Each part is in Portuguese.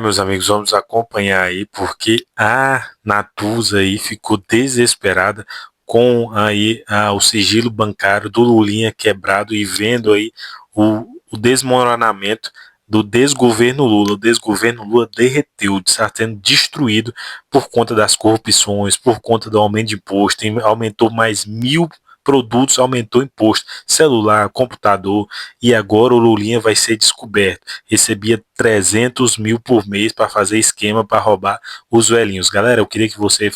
Meus amigos, vamos acompanhar aí, porque a Natuza aí ficou desesperada com aí o sigilo bancário do Lulinha quebrado e vendo aí o desmoronamento do desgoverno Lula. O desgoverno Lula derreteu, está sendo destruído por conta das corrupções, por conta do aumento de imposto, aumentou mais 1.000 produtos, aumentou o imposto, celular, computador, e agora o Lulinha vai ser descoberto. Recebia 300 mil por mês para fazer esquema para roubar os velhinhos. Galera, eu queria que você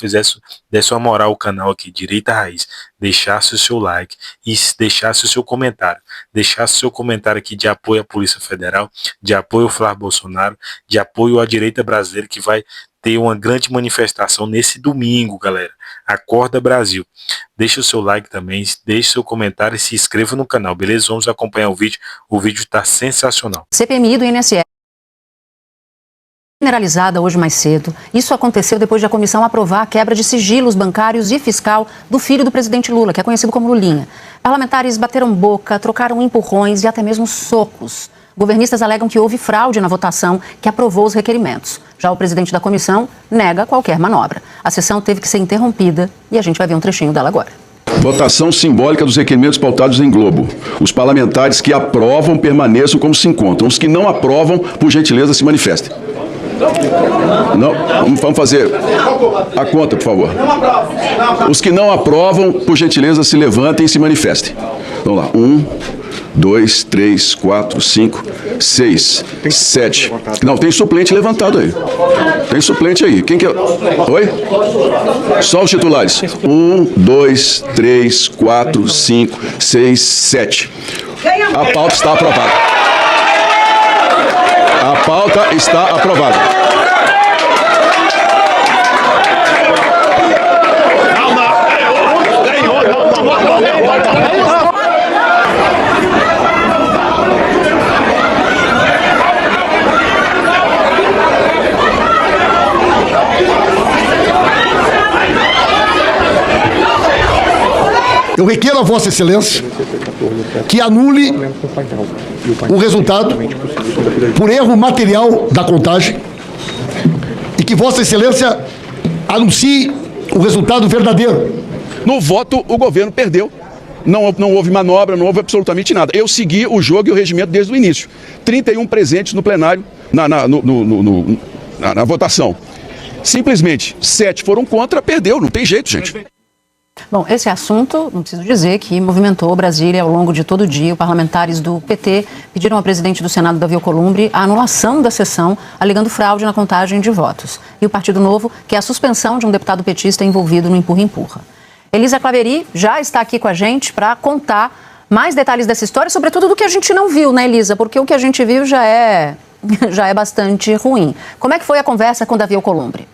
desse uma moral ao canal aqui, Direita Raiz, deixasse o seu like e deixasse o seu comentário. Deixasse o seu comentário aqui de apoio à Polícia Federal, de apoio ao Flávio Bolsonaro, de apoio à direita brasileira, que vai ter uma grande manifestação nesse domingo, galera. Acorda Brasil. Deixa o seu like também, deixe seu comentário e se inscreva no canal, beleza? Vamos acompanhar o vídeo está sensacional. CPMI do INSS generalizada hoje mais cedo. Isso aconteceu depois de a comissão aprovar a quebra de sigilos bancários e fiscal do filho do presidente Lula, que é conhecido como Lulinha. Parlamentares bateram boca, trocaram empurrões e até mesmo socos. Governistas alegam que houve fraude na votação que aprovou os requerimentos. Já o presidente da comissão nega qualquer manobra. A sessão teve que ser interrompida e a gente vai ver um trechinho dela agora. Votação simbólica dos requerimentos pautados em globo. Os parlamentares que aprovam permaneçam como se encontram. Os que não aprovam, por gentileza, se manifestem. Não, vamos fazer a conta, por favor. Os que não aprovam, por gentileza, se levantem e se manifestem. Vamos lá. 1, 2, 3, 4, 5, 6, 7. Não, tem suplente levantado aí. Tem suplente aí. Quem que é? Oi? Só os titulares. 1, 2, 3, 4, 5, 6, 7. A pauta está aprovada. A pauta está aprovada. Eu requero a Vossa Excelência que anule o resultado por erro material da contagem e que Vossa Excelência anuncie o resultado verdadeiro. No voto, o governo perdeu. Não houve manobra, não houve absolutamente nada. Eu segui o jogo e o regimento desde o início. 31 presentes no plenário, na votação. Simplesmente, 7 foram contra, perdeu. Não tem jeito, gente. Bom, esse assunto, não preciso dizer, que movimentou Brasília ao longo de todo o dia. Os parlamentares do PT pediram ao presidente do Senado, Davi Alcolumbre, a anulação da sessão, alegando fraude na contagem de votos. E o Partido Novo quer a suspensão de um deputado petista envolvido no empurra-empurra. Elisa Claveri já está aqui com a gente para contar mais detalhes dessa história, sobretudo do que a gente não viu, né, Elisa? Porque o que a gente viu já é bastante ruim. Como é que foi a conversa com Davi Alcolumbre?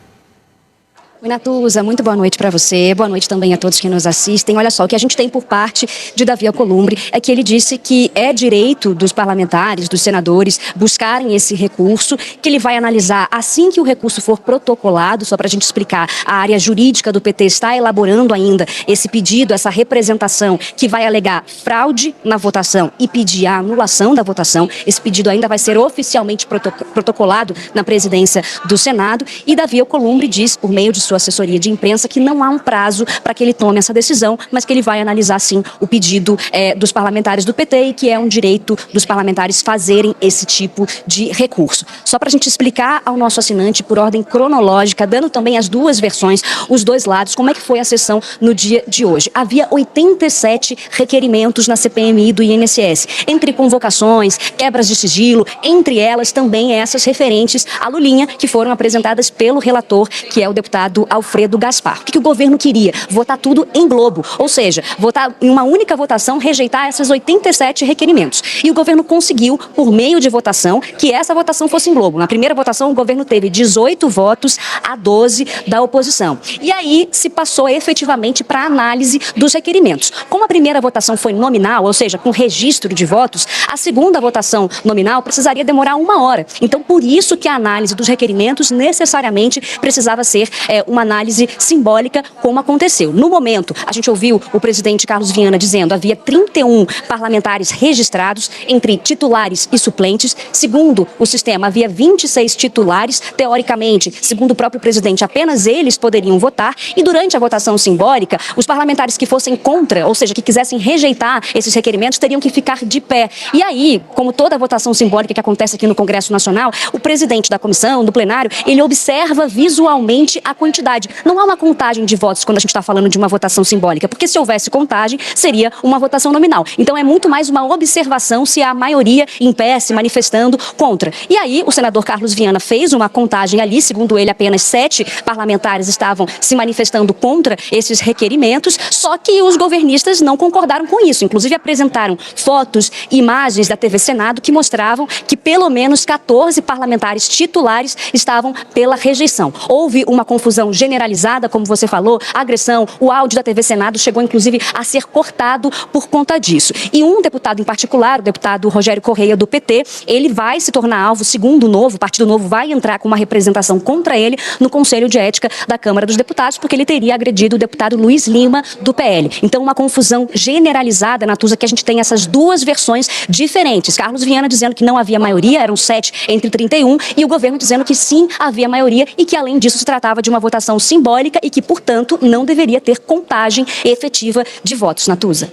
Oi, Natuza, muito boa noite para você, boa noite também a todos que nos assistem. Olha só, o que a gente tem por parte de Davi Alcolumbre é que ele disse que é direito dos parlamentares, dos senadores, buscarem esse recurso, que ele vai analisar assim que o recurso for protocolado. Só para a gente explicar, a área jurídica do PT está elaborando ainda esse pedido, essa representação que vai alegar fraude na votação e pedir a anulação da votação. Esse pedido ainda vai ser oficialmente protocolado na presidência do Senado, e Davi Alcolumbre diz, por meio de sua assessoria de imprensa, que não há um prazo para que ele tome essa decisão, mas que ele vai analisar sim o pedido dos parlamentares do PT e que é um direito dos parlamentares fazerem esse tipo de recurso. Só para a gente explicar ao nosso assinante por ordem cronológica, dando também as duas versões, os dois lados, como é que foi a sessão no dia de hoje. Havia 87 requerimentos na CPMI do INSS, entre convocações, quebras de sigilo, entre elas também essas referentes à Lulinha, que foram apresentadas pelo relator, que é o deputado Alfredo Gaspar. O que o governo queria? Votar tudo em globo, ou seja, votar em uma única votação, rejeitar esses 87 requerimentos. E o governo conseguiu, por meio de votação, que essa votação fosse em globo. Na primeira votação, o governo teve 18 votos a 12 da oposição. E aí se passou efetivamente para a análise dos requerimentos. Como a primeira votação foi nominal, ou seja, com registro de votos, a segunda votação nominal precisaria demorar 1 hora. Então, por isso que a análise dos requerimentos necessariamente precisava ser uma análise simbólica como aconteceu. No momento, a gente ouviu o presidente Carlos Viana dizendo que havia 31 parlamentares registrados entre titulares e suplentes. Segundo o sistema, havia 26 titulares. Teoricamente, segundo o próprio presidente, apenas eles poderiam votar. E durante a votação simbólica, os parlamentares que fossem contra, ou seja, que quisessem rejeitar esses requerimentos, teriam que ficar de pé. E aí, como toda votação simbólica que acontece aqui no Congresso Nacional, o presidente da comissão, do plenário, ele observa visualmente a quantidade. Não há uma contagem de votos quando a gente está falando de uma votação simbólica, porque se houvesse contagem, seria uma votação nominal. Então é muito mais uma observação se há maioria em pé se manifestando contra. E aí o senador Carlos Viana fez uma contagem ali, segundo ele apenas 7 parlamentares estavam se manifestando contra esses requerimentos, só que os governistas não concordaram com isso. Inclusive apresentaram fotos e imagens da TV Senado que mostravam que pelo menos 14 parlamentares titulares estavam pela rejeição. Houve uma confusão generalizada, como você falou, agressão, o áudio da TV Senado chegou inclusive a ser cortado por conta disso. E um deputado em particular, o deputado Rogério Correia do PT, ele vai se tornar alvo, segundo o Novo, o Partido Novo vai entrar com uma representação contra ele no Conselho de Ética da Câmara dos Deputados, porque ele teria agredido o deputado Luiz Lima do PL. Então uma confusão generalizada, Natuza, que a gente tem essas duas versões diferentes. Carlos Viana dizendo que não havia maioria, eram 7 entre 31, e o governo dizendo que sim, havia maioria e que além disso se tratava de uma votação simbólica e que, portanto, não deveria ter contagem efetiva de votos. Natuza.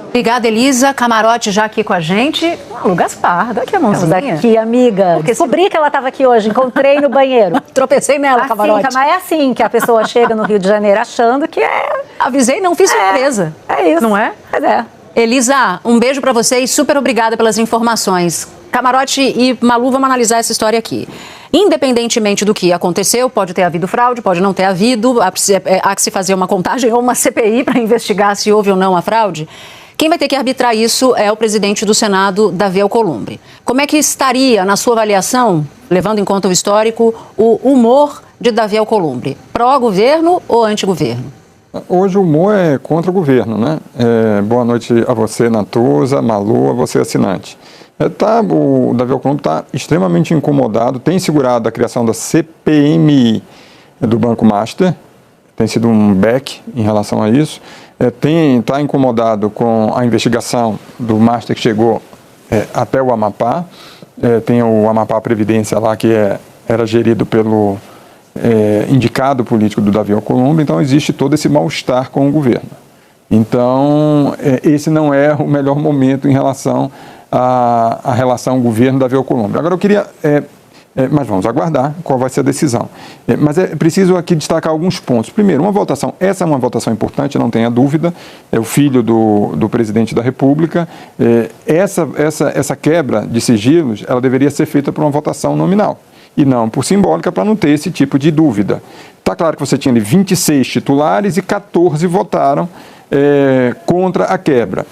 Obrigada, Elisa. Camarote já aqui com a gente. Lu Gaspar, dá aqui a mãozinha. Estamos aqui, amiga. Descobri que ela estava aqui hoje, encontrei no banheiro. Tropecei nela, assim, Camarote. Mas é assim que a pessoa chega no Rio de Janeiro achando que é... Avisei, não fiz surpresa. É isso. Não é? Mas é. Elisa, um beijo pra você e super obrigada pelas informações. Camarote e Malu, vamos analisar essa história aqui. Independentemente do que aconteceu, pode ter havido fraude, pode não ter havido, há que se fazer uma contagem ou uma CPI para investigar se houve ou não a fraude. Quem vai ter que arbitrar isso é o presidente do Senado, Davi Alcolumbre. Como é que estaria, na sua avaliação, levando em conta o histórico, o humor de Davi Alcolumbre? Pró-governo ou anti-governo? Hoje o humor é contra o governo, né? Boa noite a você, Natuza, Malu, a você, assinante. O Davi Alcolumbre está extremamente incomodado, tem segurado a criação da CPMI do Banco Master, tem sido um back em relação a isso, está incomodado com a investigação do Master que chegou até o Amapá, tem o Amapá Previdência lá que era gerido pelo indicado político do Davi Alcolumbre, então existe todo esse mal-estar com o governo. Então, esse não é o melhor momento em relação à relação governo-Davi Alcolumbre. Agora eu queria... mas vamos aguardar qual vai ser a decisão. Mas é preciso aqui destacar alguns pontos. Primeiro, essa é uma votação importante, não tenha dúvida, é o filho do presidente da República. Essa quebra de sigilos, ela deveria ser feita por uma votação nominal e não por simbólica, para não ter esse tipo de dúvida. Está claro que você tinha ali 26 titulares e 14 votaram contra a quebra.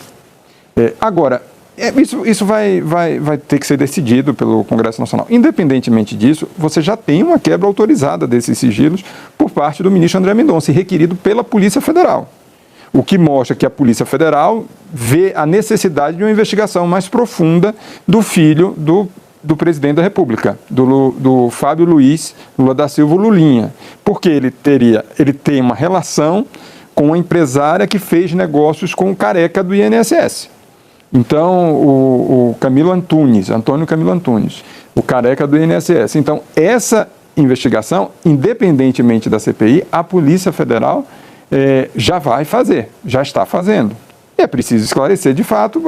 Agora, isso vai ter que ser decidido pelo Congresso Nacional. Independentemente disso, você já tem uma quebra autorizada desses sigilos por parte do ministro André Mendonça, requerido pela Polícia Federal. O que mostra que a Polícia Federal vê a necessidade de uma investigação mais profunda do filho do presidente da República, do Fábio Luiz Lula da Silva, Lulinha. Porque ele tem uma relação com a empresária que fez negócios com o careca do INSS. Então, o Antônio Camilo Antunes, o careca do INSS. Então, essa investigação, independentemente da CPI, a Polícia Federal já vai fazer, já está fazendo. É preciso esclarecer, de fato,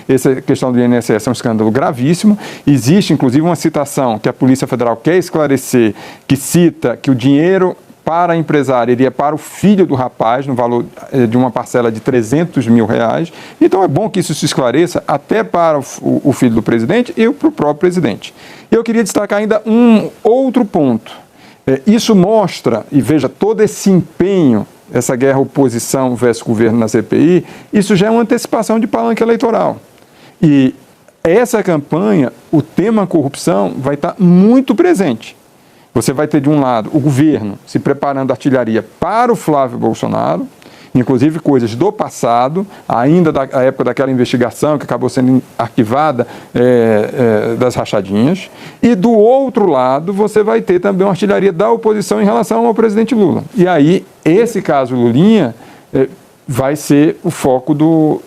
essa questão do INSS é um escândalo gravíssimo. Existe, inclusive, uma citação que a Polícia Federal quer esclarecer, que cita que o dinheiro para a empresária iria para o filho do rapaz, no valor de uma parcela de R$300 mil. Então é bom que isso se esclareça até para o filho do presidente e para o próprio presidente. Eu queria destacar ainda um outro ponto. Isso mostra, e veja, todo esse empenho, essa guerra oposição versus governo na CPI, isso já é uma antecipação de palanque eleitoral. E essa campanha, o tema corrupção vai estar muito presente. Você vai ter, de um lado, o governo se preparando a artilharia para o Flávio Bolsonaro inclusive coisas do passado, ainda da época daquela investigação que acabou sendo arquivada, das rachadinhas, e do outro lado você vai ter também uma artilharia da oposição em relação ao presidente Lula. E aí, esse caso Lulinha vai ser o foco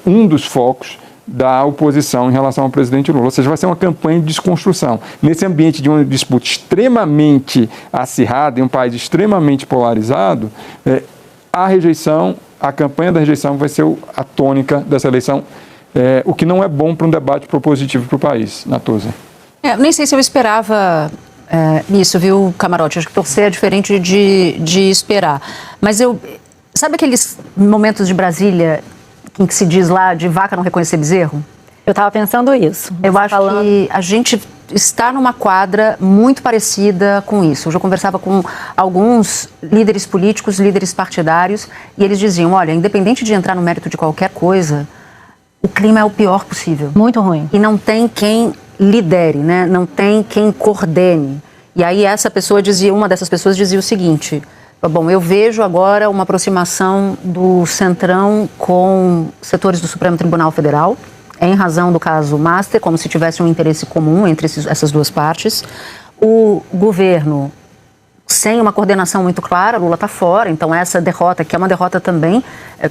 um dos focos da oposição em relação ao presidente Lula. Ou seja, vai ser uma campanha de desconstrução. Nesse ambiente de uma disputa extremamente acirrada, em um país extremamente polarizado, a campanha da rejeição vai ser a tônica dessa eleição, o que não é bom para um debate propositivo para o país, Natuza. Nem sei se eu esperava isso, viu, Camarote? Acho que torcer é diferente de esperar. Mas sabe aqueles momentos de Brasília em que se diz lá de vaca não reconhecer bezerro? Eu estava pensando isso. Eu acho que a gente está numa quadra muito parecida com isso. Eu já conversava com alguns líderes políticos, líderes partidários, e eles diziam, olha, independente de entrar no mérito de qualquer coisa, o clima é o pior possível. Muito ruim. E não tem quem lidere, né? Não tem quem coordene. E aí uma dessas pessoas dizia o seguinte: bom, eu vejo agora uma aproximação do Centrão com setores do Supremo Tribunal Federal, em razão do caso Master, como se tivesse um interesse comum entre essas duas partes. O governo, sem uma coordenação muito clara, Lula está fora, então essa derrota, que é uma derrota também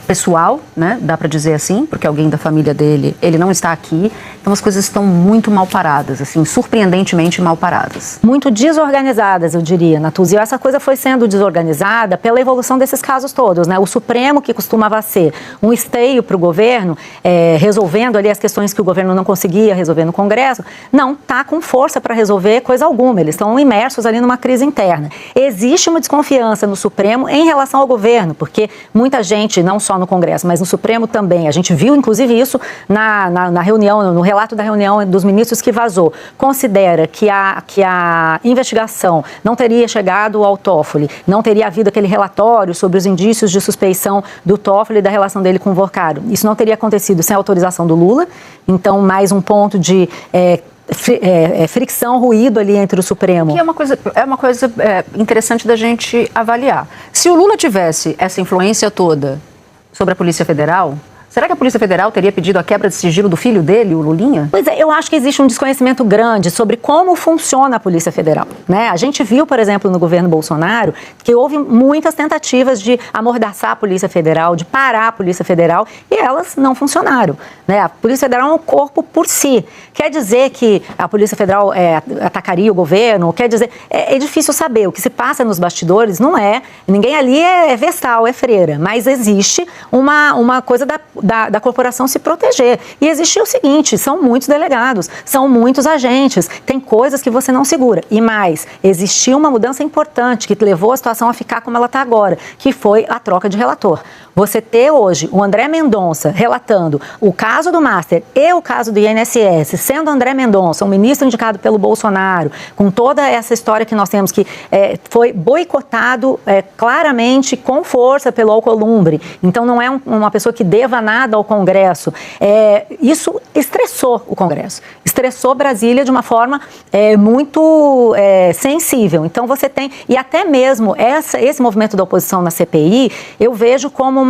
pessoal, né, dá para dizer assim, porque alguém da família dele, ele não está aqui, então as coisas estão muito mal paradas, assim, surpreendentemente mal paradas. Muito desorganizadas, eu diria, Natuza, e essa coisa foi sendo desorganizada pela evolução desses casos todos, né, o Supremo, que costumava ser um esteio para o governo, resolvendo ali as questões que o governo não conseguia resolver no Congresso, não está com força para resolver coisa alguma, eles estão imersos ali numa crise interna. Existe uma desconfiança no Supremo em relação ao governo, porque muita gente, não só no Congresso, mas no Supremo também, a gente viu inclusive isso na reunião, no relato da reunião dos ministros que vazou, considera que a investigação não teria chegado ao Toffoli, não teria havido aquele relatório sobre os indícios de suspeição do Toffoli e da relação dele com o Vorcaro. Isso não teria acontecido sem a autorização do Lula, então mais um ponto de fricção, ruído ali entre o Supremo. Que é uma coisa interessante da gente avaliar. Se o Lula tivesse essa influência toda sobre a Polícia Federal, será que a Polícia Federal teria pedido a quebra de sigilo do filho dele, o Lulinha? Pois é, eu acho que existe um desconhecimento grande sobre como funciona a Polícia Federal, né? A gente viu, por exemplo, no governo Bolsonaro, que houve muitas tentativas de amordaçar a Polícia Federal, de parar a Polícia Federal, e elas não funcionaram, né? A Polícia Federal é um corpo por si. Quer dizer que a Polícia Federal atacaria o governo? Quer dizer, é difícil saber. O que se passa nos bastidores não ninguém ali é vestal, é freira, mas existe uma coisa da corporação se proteger. E existe o seguinte, são muitos delegados, são muitos agentes, tem coisas que você não segura. E mais, existiu uma mudança importante que levou a situação a ficar como ela está agora, que foi a troca de relator. Você ter hoje o André Mendonça relatando o caso do Master e o caso do INSS, sendo André Mendonça um ministro indicado pelo Bolsonaro, com toda essa história que nós temos que foi boicotado claramente, com força pelo Alcolumbre, então não é uma pessoa que deva nada ao Congresso. Isso estressou o Congresso, estressou Brasília de uma forma muito sensível. Então você tem, e até mesmo esse movimento da oposição na CPI, eu vejo como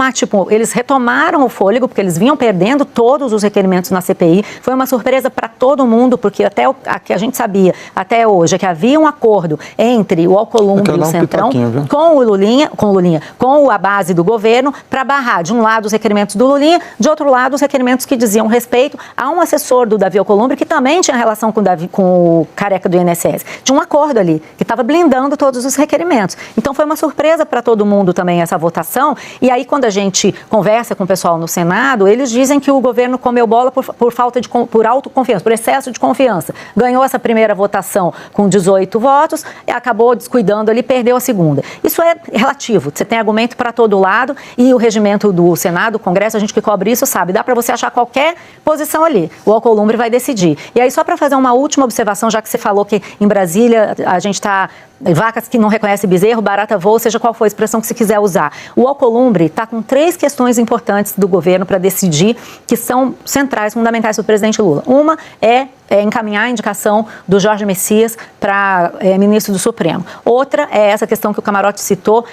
eles retomaram o fôlego, porque eles vinham perdendo todos os requerimentos na CPI. Foi uma surpresa para todo mundo, porque até que a gente sabia até hoje é que havia um acordo entre o Alcolumbre e o Centrão com a base do governo para barrar, de um lado, os requerimentos do Lulinha, de outro lado, os requerimentos que diziam respeito a um assessor do Davi Alcolumbre, que também tinha relação com o careca do INSS. Tinha um acordo ali, que estava blindando todos os requerimentos. Então, foi uma surpresa para todo mundo também essa votação. E aí, quando a gente conversa com o pessoal no Senado, eles dizem que o governo comeu bola por autoconfiança, por excesso de confiança. Ganhou essa primeira votação com 18 votos, e acabou descuidando ali, perdeu a segunda. Isso é relativo, você tem argumento para todo lado, e o regimento do Senado, do Congresso, a gente que cobre isso sabe, dá para você achar qualquer posição ali, o Alcolumbre vai decidir. E aí, só para fazer uma última observação, já que você falou que em Brasília a gente está vacas que não reconhecem bezerro, barata voa, seja qual for a expressão que se quiser usar. O Alcolumbre está com 3 questões importantes do governo para decidir, que são centrais, fundamentais para o presidente Lula. Uma é encaminhar a indicação do Jorge Messias para ministro do Supremo. Outra é essa questão que o Camarote citou,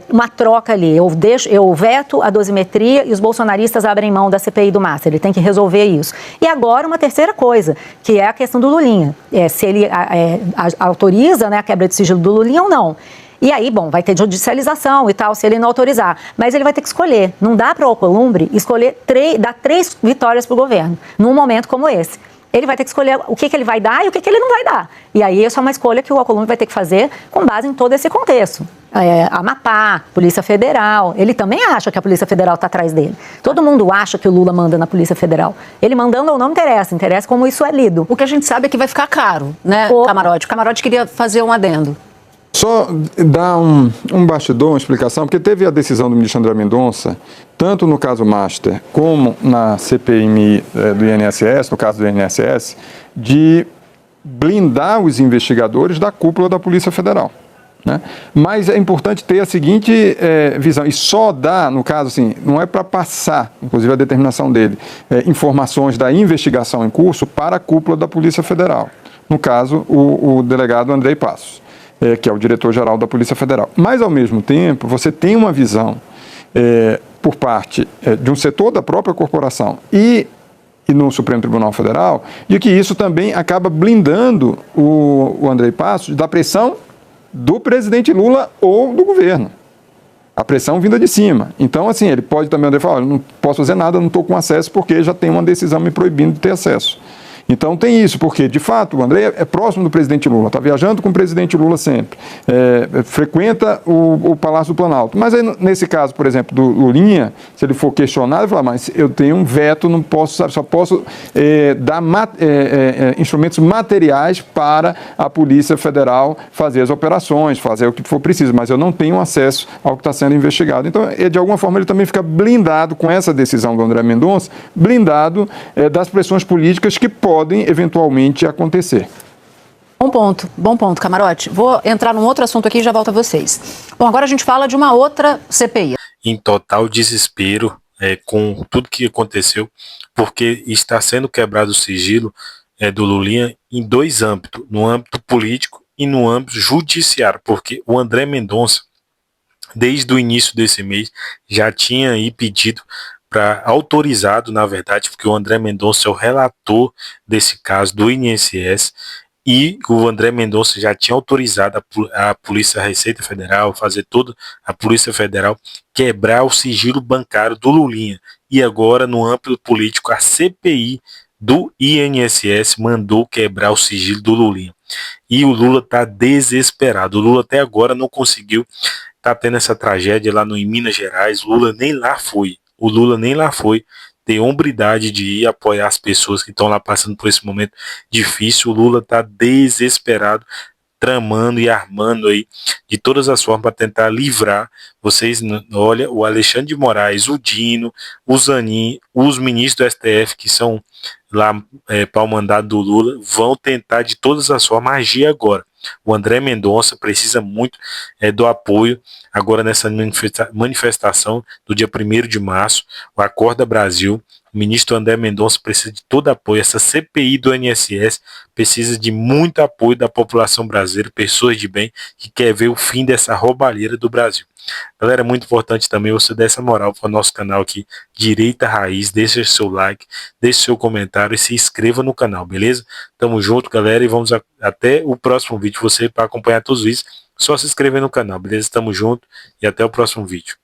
uma troca ali. Eu veto a dosimetria e os bolsonaristas abrem mão da CPI do Massa. Ele tem que resolver isso. E agora uma terceira coisa, que é a questão do Lulinha. Se ele autoriza, né, a quebra de sigilo do Lulinha ou não. E aí, bom, vai ter judicialização e tal, se ele não autorizar. Mas ele vai ter que escolher. Não dá para o Alcolumbre escolher dar 3 vitórias para o governo, num momento como esse. Ele vai ter que escolher o que ele vai dar e o que ele não vai dar. E aí, essa é uma escolha que o Alcolumbre vai ter que fazer com base em todo esse contexto. Amapá, Polícia Federal, ele também acha que a Polícia Federal está atrás dele. Todo mundo acha que o Lula manda na Polícia Federal. Ele mandando ou não interessa como isso é lido. O que a gente sabe é que vai ficar caro, né, Camarote? O Camarote queria fazer um adendo. Só dar um bastidor, uma explicação, porque teve a decisão do ministro André Mendonça, tanto no caso Master como na CPMI do INSS, no caso do INSS, de blindar os investigadores da cúpula da Polícia Federal. Né? Mas é importante ter a seguinte visão, e só dá, no caso assim, não é para passar, inclusive a determinação dele, informações da investigação em curso para a cúpula da Polícia Federal. No caso, o delegado Andrei Passos, que é o diretor-geral da Polícia Federal. Mas, ao mesmo tempo, você tem uma visão por parte de um setor da própria corporação e no Supremo Tribunal Federal, de que isso também acaba blindando o Andrei Passos da pressão do presidente Lula ou do governo. A pressão vinda de cima. Então, assim, ele pode também falar, olha, não posso fazer nada, não estou com acesso porque já tem uma decisão me proibindo de ter acesso. Então tem isso, porque de fato o André é próximo do presidente Lula, está viajando com o presidente Lula sempre, frequenta o Palácio do Planalto. Mas aí, nesse caso, por exemplo, do Lulinha, se ele for questionado, ele fala, mas eu tenho um veto, não posso, sabe, só posso dar instrumentos materiais para a Polícia Federal fazer as operações, fazer o que for preciso, mas eu não tenho acesso ao que está sendo investigado. Então, de alguma forma, ele também fica blindado com essa decisão do André Mendonça, blindado das pressões políticas que podem eventualmente acontecer. Bom ponto, Camarote. Vou entrar num outro assunto aqui e já volto a vocês. Bom, agora a gente fala de uma outra CPI. Em total desespero com tudo que aconteceu, porque está sendo quebrado o sigilo do Lulinha em 2 âmbitos, no âmbito político e no âmbito judiciário, porque o André Mendonça, desde o início desse mês, já tinha aí pedido autorizado, na verdade, porque o André Mendonça é o relator desse caso do INSS, e o André Mendonça já tinha autorizado a Polícia Receita Federal, fazer toda a Polícia Federal quebrar o sigilo bancário do Lulinha. E agora, no âmbito político, a CPI do INSS mandou quebrar o sigilo do Lulinha. E o Lula está desesperado. O Lula até agora não conseguiu, tá tendo essa tragédia lá em Minas Gerais. O Lula nem lá foi ter hombridade de ir apoiar as pessoas que estão lá passando por esse momento difícil. O Lula está desesperado, tramando e armando aí de todas as formas para tentar livrar. Vocês, olha, o Alexandre de Moraes, o Dino, o Zanin, os ministros do STF que são lá para o mandato do Lula, vão tentar de todas as formas agir agora. O André Mendonça precisa muito do apoio agora nessa manifestação do dia 1º de março, o Acorda Brasil. O ministro André Mendonça precisa de todo apoio. Essa CPI do INSS precisa de muito apoio da população brasileira, pessoas de bem que quer ver o fim dessa roubalheira do Brasil. Galera, é muito importante também você dar essa moral para o nosso canal aqui, Direita Raiz. Deixa seu like, deixa seu comentário e se inscreva no canal, beleza? Tamo junto, galera, e vamos até o próximo vídeo. Você, para acompanhar todos os vídeos, só se inscrever no canal, beleza? Tamo junto e até o próximo vídeo.